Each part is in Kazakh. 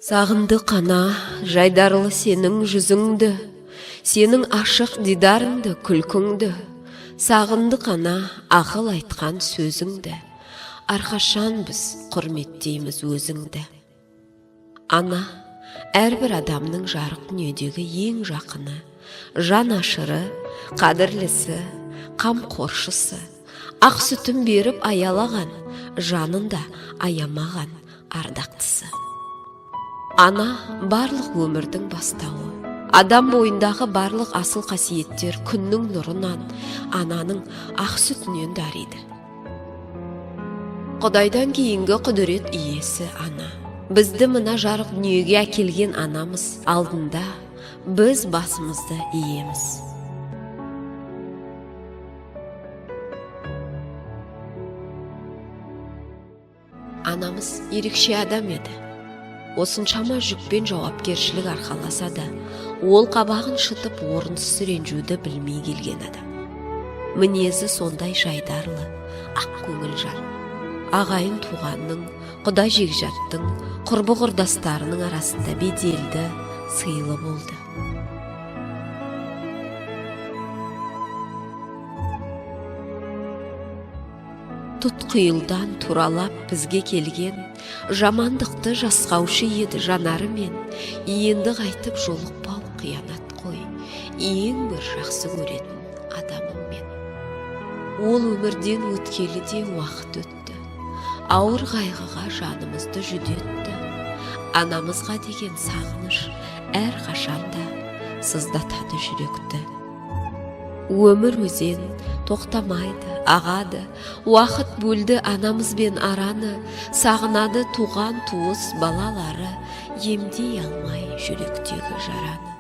Сағынды қана жайдарлы сенің жүзіңді, сенің ашық дидарыңды, күлкіңді. Сағынды қана ақыл айтқан сөзіңді, арқашан біз құрметтейміз өзіңді. Ана, әрбір адамның жарық дүниедегі ең жақыны, жан ашыры, қадірлісі, қамқоршысы, ақ сүтін беріп аялаған, жанында аямаған ардақтысы. Ана барлық өмірдің бастауы. Адам бойындағы барлық асыл қасиеттер күннің нұрынан, ананың ақ сүтінен дариды. Құдайдан кейінгі құдірет иесі ана. Бізді мына жарық дүниеге әкелген анамыз алдында, біз басымызды иеміз. Анамыз ерекше адам еді. Осыншама жүкпен жауапкершілік арқаласа да, ол қабағын шытып орынсыз ренжуді білмей келген адам. Мінезі сондай жайдарлы, ақ көңіл жар. Ағайын туғанның, құда жекжаттың, құрбы құрдастарының арасында беделді, сыйлы болды. Тұтқиылдан туралап бізге келген, жамандықты жасқаушы еді жанарымен, енді қайтып жолықпау қиянат қой, ең бір жақсы көретін адамым мен. Ол өмірден өткелі де уақыт өтті, ауыр қайғыға жанымызды жүдетті. Анамызға деген сағыныш әр қашанда сыздатады жүректі. Өмір өзен тоқтамайды, ағады, уақыт бөлді анамыз бен араны, сағынады туған туыс балалары, емдей алмай жүректегі жараны.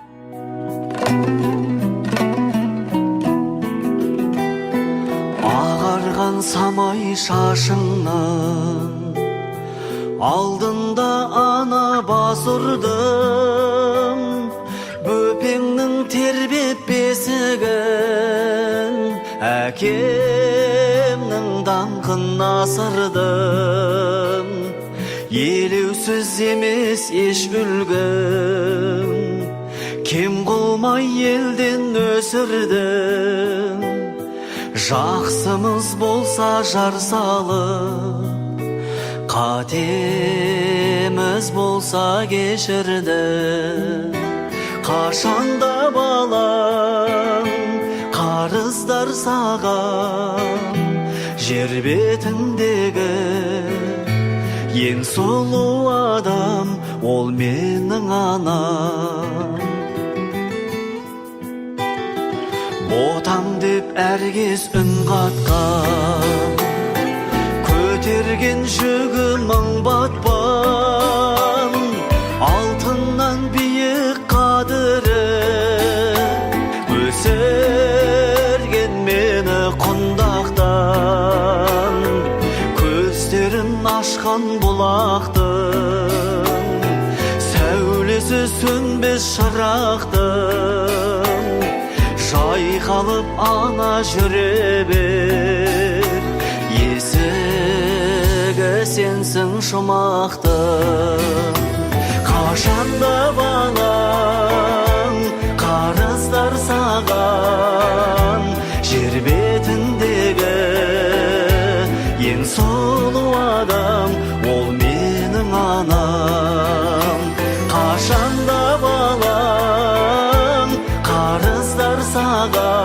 Ағарған самай шашыңнан алдында ана бас ұрдым, бөпеңнің тербеп бесігін, әкемнің даңқын асырдым. Елеусіз емес еш үлгім, кем қылмай елден өсірдім. Жақсымыз болса жар салып, қатеміз болса кешірдім. Қашанда балам, қарыздар саған, жер бетіндегі ең сұлу адам, ол менің анам. Ботам деп әркез үн қатқан, көтерген жүгі мың батпан, алтыннан биік қадірі, өсірген мені құндақтан, көздерін ашқан бұлақтың, сәулесі сөнбес шырақтың, жайқалып ана жүре бер, есігі сенсің жұмақтың. Қашанда балам, қарыздар саған, жер бетіндегі ең сұлу адам, ол менің анам. Қашанда балам, қарыздар саған,